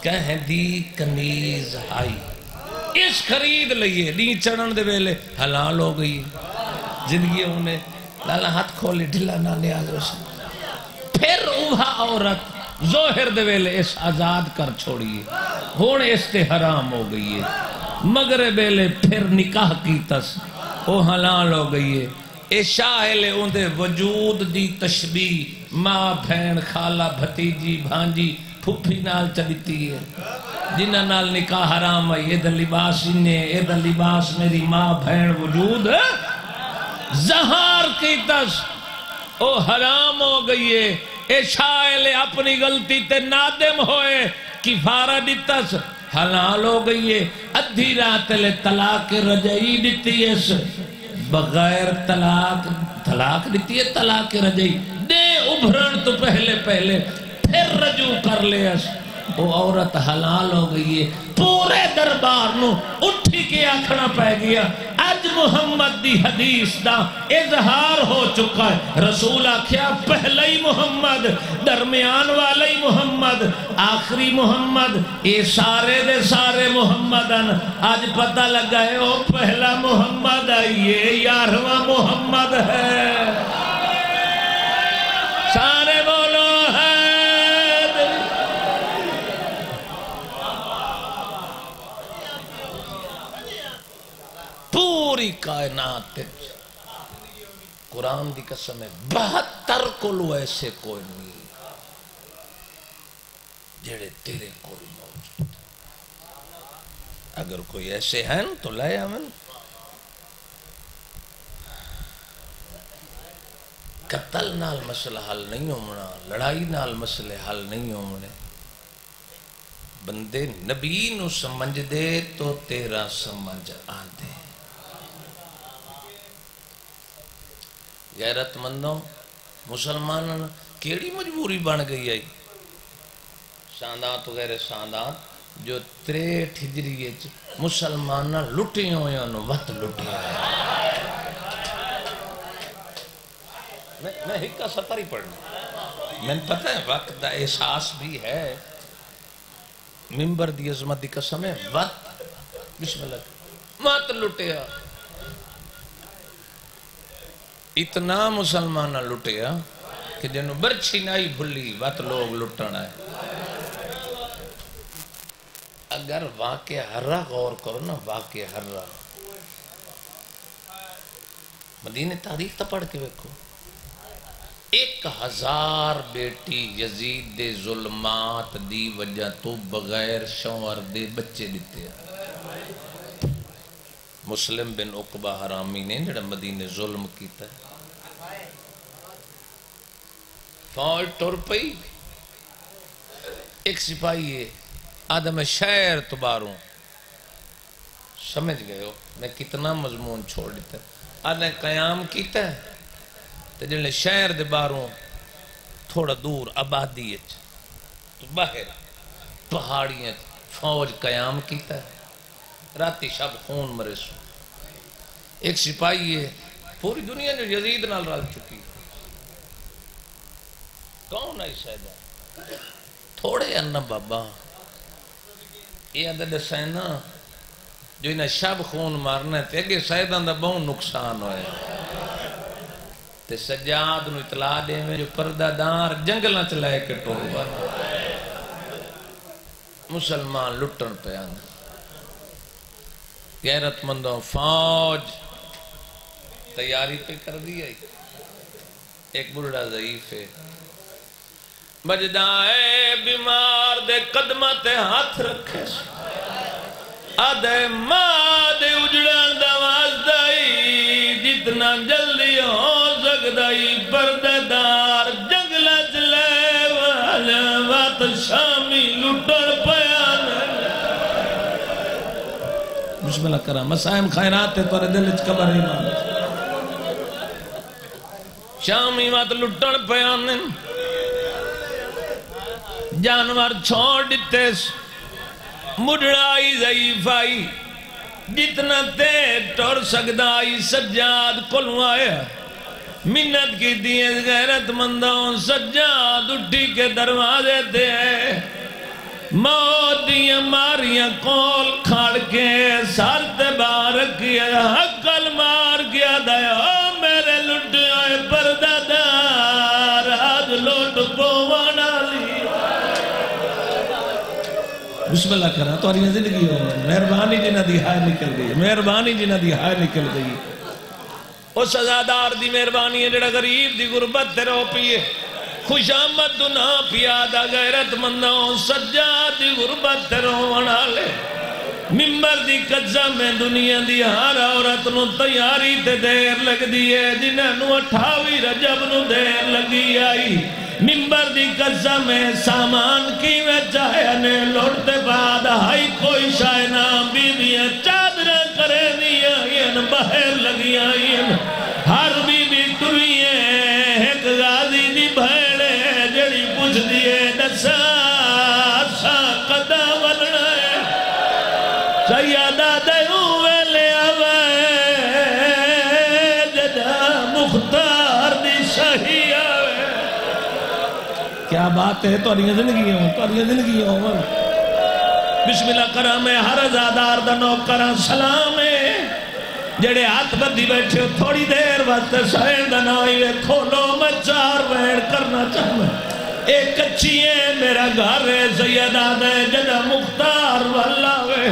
کہیں دی کنیز آئی اس خرید لئیے نہیں چڑھن دے ویلے حلال ہو گئی زندگی انہیں لالا ہاتھ کھولے ڈھلا نہ لے آگے اسے پھر اوہا عورت ظہر دے ویلے اس آزاد کر چھوڑیے ہون اس تے حرام ہو گئی ہے مغرب ویلے پھر نکاح کی تس وہ حلال ہو گئی ہے عشاء لے اندے وجود دی تشبیح ماں بھین خالہ بھتیجی بھانجی پھپھی نال چلیتی ہے جنہ نال نکاح حرام ہے یہ دا لباس انہیں یہ دا لباس میری ماں بھین وجود ہے زہار کی تس وہ حرام ہو گئی ہے عشاء لے اپنی غلطی تے نادم ہوئے کفارہ دیتس حلال ہو گئی ہے ادھی رات لے طلاق رجعی دیتی ہے بغیر طلاق دیتی ہے طلاق رجعی دے ابھرن تو پہلے پھر رجوع کر لے اس وہ عورت حلال ہو گئی ہے پورے دربار نو اٹھی کے آکھنا پہ گیا اج محمد دی حدیث دا اظہار ہو چکا ہے رسول آکھیا پہلا ہی محمد درمیان والا ہی محمد آخری محمد اے سارے دے سارے محمدن آج پتہ لگا ہے وہ پہلا محمد یہ 11واں محمد ہے سارے بولو ہے پوری کائنات قرآن دی قسم ہے 72 کلو ایسے کوئی نہیں جڑے تیرے کول موجود اگر کوئی ایسے ہیں تو لائے ہمیں قتل نال مسئلہ حل نہیں ہونا لڑائی نال مسئلے حل نہیں ہونے بندے نبی نو سمجھ دے تو تیرا سمجھ آن دے غیرت مندوں مسلمان کیڑی مجبوری بن گئی ہے ساندات غیر ساندات جو 63 ہجری مسلمان لٹی ہوئے انہوں وقت لٹی ہوئے میں ہکا سطر ہی پڑھنا میں پتہ ہے وقت دا احساس بھی ہے ممبر دی عظمت دی قسم ہے وقت بسم اللہ وقت لٹیا اتنا مسلمانہ لٹیا کہ جنہوں برچھی نہیں بھلی وقت لوگ لٹنا ہے اگر واقع ہرہ غور کرو نا واقع ہرہ مدینہ تاریخ تا پڑھ کے ویکھو 1000 بیٹی یزید دے ظلمات دی وجہ تو بغیر شوہر دے بچے دیتے ہیں مسلم بن عقبہ حرامی نے جڑا مدینے ظلم کیتا ہے فوج ٹر پئی ایک سپاہی ہے آدم شہر تو باروں سمجھ گئے ہو میں کتنا مضمون چھوڑ دیتا ہے آدھے قیام کیتا ہے تو جنہے شہر دے باروں تھوڑا دور آبادی ہے تو باہر پہاڑیاں فوج قیام کیتا ہے راتی شب خون مرے سو ایک سپاہی ہے پوری دنیا جو یزید نال رل چکی کون ہے سیدہ تھوڑے انہ بابا یہ اندر دسائنا جو انہیں شب خون مارنا ہے تے اگے سیدہ اندر بہت نقصان ہوئے تے سجاد نو اطلاع دے میں جو پردہ دار جنگلہ چلائے کے ٹور بنا مسلمان لٹن پہ آنا غیرت مندوں فوج تیاری پہ کر دیا ایک بڑھڑا ضعیف ہے بجدائے بیمار دے قدمت ہاتھ رکھے آدھے ماں دے اجڑان دواز دائی جتنا جلدی ہو سکدائی پردے دار جنگلہ چلے والے وات شامی لٹر پیان بسم اللہ کرام مسائم خیرات ہے تو دل اچھ کبر ایمان شامی وات لٹر پیان جانور چھوڑ دیتے مڈڑائی ضعیف آئی جتنا تیر ٹور سکدائی سجاد کلو آیا منت کی دیئے غیرت مندوں سجاد اٹھی کے دروازے دے موت دیئے ماریاں کول کھاڑ کے سارت بارک کیا حقل مار کیا دیا میرے لٹ آئے پردہ دار آج لوٹ پوانا لی بسم اللہ کرا تو آرہی زندگی ہو مہربانی جنہ دی ہائے نکل گئی مہربانی جنہ دی ہائے نکل گئی او سزادار دی مہربانی ہے جڑا غریب دی غربت تے رو پیے خوش آمد دنہ پیادہ غیرت مندوں سجاد دی غربت تے رو ونا لے ممبر دی قسم میں دنیا دی ہر عورت نو تیاری تے دیر لگ دیئے جنہاں نو 28 رجب نو دیر لگی آئی ممبر دی قسم میں سامان کی میں چاہے نے لوٹتے بعد ہائی کوئی شائنہ بیویاں چادرہ کرے دیا این بہر لگی آئین ہر بیوی ٹوئی ہے ایک غازی دی بھیڑے جڑی پوچھ دیئے دسا سا قدہ ولنا ہے سیدہ دیوے لے آوے جدہ مختار دی شہی آوے کیا بات ہے توڑیاں زندگیوں بسم اللہ کرام ہے ہر ازادار دا نوکران سلام ہے جڑے ہاتھ بدھی بیٹھے ہو تھوڑی دیر وقت سائن دا نائی کھولو میں 4 ویڑ کرنا چاہوں ایک اچھی ہے میرا گھر ہے سیدہ دے جدہ مختار واللہ وے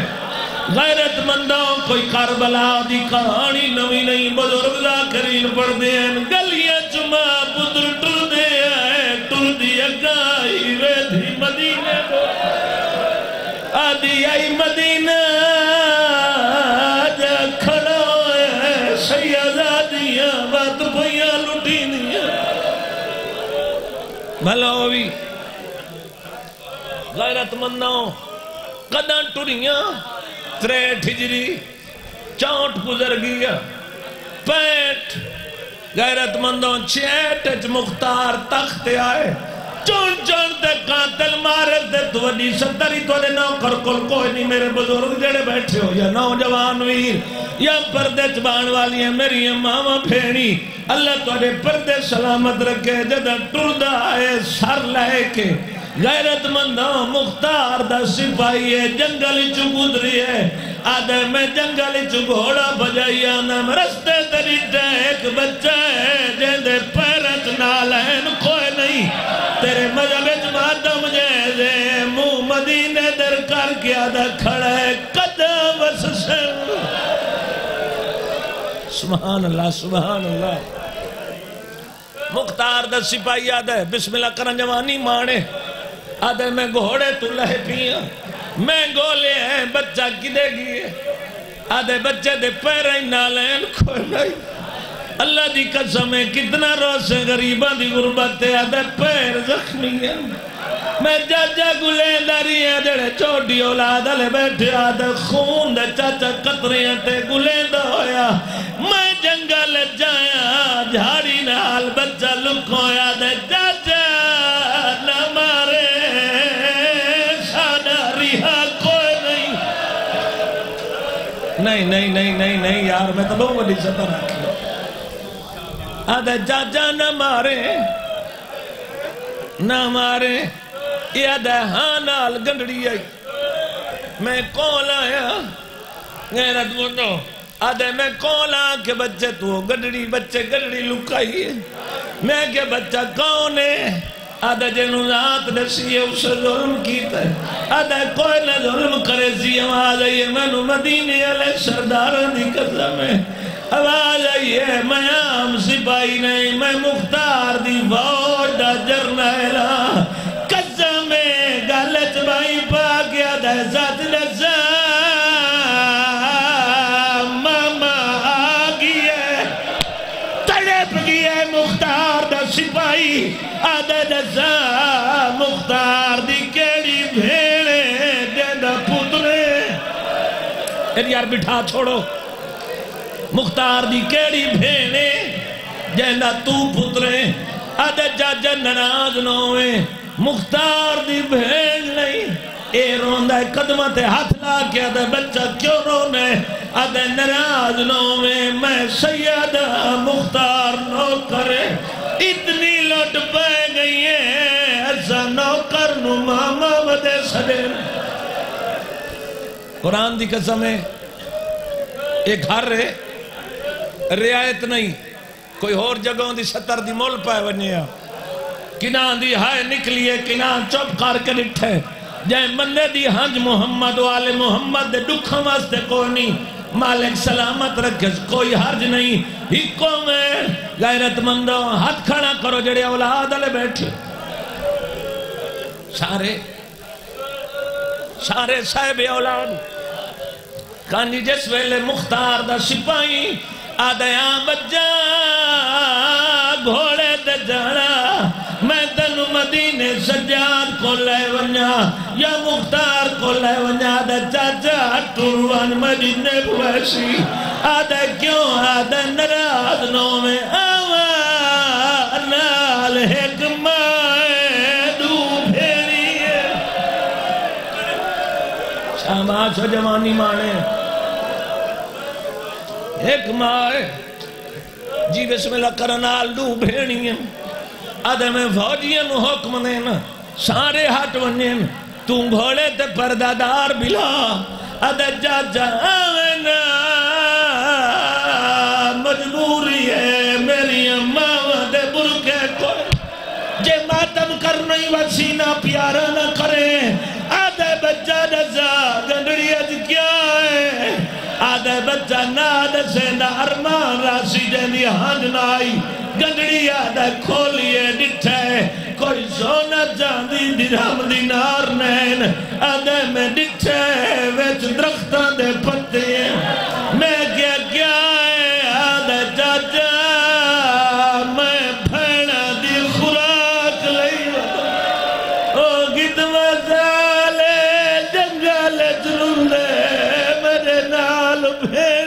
غیرت مندوں کوئی کربلا دی کہانی نوی نہیں بزرگ ذاکرین پڑھ دیں گلیاں چما پتر ٹر دے آئے ٹر دی اگائی وے دھی مدینے کو آدھی آئی مدینہ جا کھڑا ہوئے سیدہ دیا بات بھیا لٹی دیا بھلا ہوئی غیرت مندوں قداں ٹریاں 63 ہجری 64 گزر گیا 65 غیرت مندوں 66 مختار تخت آئے چون تے قاتل مارد دے تو وڈی 70 تو دے نوکر کوئی نہیں میرے بزرگ جڑے بیٹھے ہو یا نوجوان ویر یا پردے چبان والی ہیں میری ماما پھیڑی اللہ تو دے پردے سلامت رکھے جدہ ٹردہ آئے سر لائے کے غیرت مندوں مختار دا سپاہی ہے جنگل چگودری ہے آدھے میں جنگل چگوڑا بجائی آنم رستے تریٹے ایک بچہ ہے جیندے پیرت نالین کوئی نہیں تیرے مذہب مادم جیدے منہ مدینے در کر کیا دا کھڑا ہے قدم وسسن سبحان اللہ سبحان اللہ مختار دا سپاہی آدھے بسم اللہ کرن جوانی مانے آدھے میں گھوڑے تو لہے پیاں میں گولے ہیں بچہ کدے گئے آدھے بچے دے پیریں نالین کوئی نہیں اللہ دی قسم ہے کتنا روسے غریبہ دی غربت ہے آدھے پیر زخمی ہیں میں جاجا گلے داری ہیں جڑے چھوٹی اولاد لے بیٹھے آدھے خون دے چاچا قطرے ہیں تے گلے دا ہویا میں جنگل جایا جھاڑی نال بچہ لکھویا دے جاجا نہ مارے نہیں یار میں تو بہت بڑی سطر رکھی آدھے جاجا نہ مارے یہ آدھے ہاں نال گنڈڑی آئی میں کون آیا غیرت مندو آدھے میں کون آیا کہ بچے تو گنڈڑی بچے گنڈڑی لکائی ہے میں کہ بچہ کون ہے آدھے جنہوں ذات نسی ہے اسے ظلم کیتا ہے آدھے کوئی نہ ظلم کرے سی آواز آئیے میں نو مدینے علیہ سرداران دی قسم ہے آواز آئیے میں عام سپاہی نہیں میں مختار دی فوج دا جرنیلا قسم ہے گالت بائی پا گیا دے ذات نسا ماما آگئے تڑپ گئے مختار دا سپاہی آدھے دسا مختار دی کیڑی بھیڑے جیدہ پترے یار بٹھا چھوڑو مختار دی کیڑی بھیڑے جیدہ تو پترے آدھے جاجہ نراز نوے مختار دی بھیڑ نہیں اے روندہ قدمت ہاتھ لا کے آدھے بچہ کیوں رونے آدھے نراز نوے میں سیدہ مختار نو کرے اتنی لوٹ پہ گئی ہے ایسا نوکر نو ماما ودے سڑے قرآن دی قسم ہے ایک گھر رعایت نہیں کوئی اور جگہوں دی سطر دی مول پائے ونیا کنان دی ہائے نکلیے کنان چوب کار کے نٹھے جائے مندے دی ہنج محمد و آل محمد دے دکھاں واسطے کوئی نہیں مالک سلامت رکھے کوئی حرج نہیں ہکو میں غیرت مندوں ہاتھ کھڑا کرو جڑے اولاد علیہ بیٹھے سارے صاحب اولاد کانی جس ویلے مختار دا سپاہی آدھیاں بجا گھوڑے دے جانا میں تنو مدینے سجاد کو لے ونیا یا مختار کو لے ونیا دے چاچا ٹروان مدینے بویسی آدھے کیوں آدھے نراز نو میں آوا نال حکمائے دو بھیری ہے شاماش و جوانی مانے حکمائے جی بسم اللہ کرنال دو بھیڑی ہیں آدھے میں فوجیاں نو حکم دینا سارے ہٹ ونین تو گھوڑے تے پردادار بلا آدھے جا جا آوینا مجبوری ہے میری اماں دے برکے کو جے ماتم کرنی وسینہ پیارا نہ کرے آدھے بچہ دزا گنڈڑی اج کیا ہے آدھے بچہ ناد سے نہ ارمان راسی جنی ہانڈ نائی گنڈڑی آدھے کھولیے ڈٹھے کوئی سونا چاندی درہم دینار نین آدھے میں ڈٹھے ویچ درختان دے پتے میں کیا ہے آدھے چاچا میں بھیڑا دی خوراک لئی او گدوہ زالے جنگالے چلندے میرے نال بھیڑ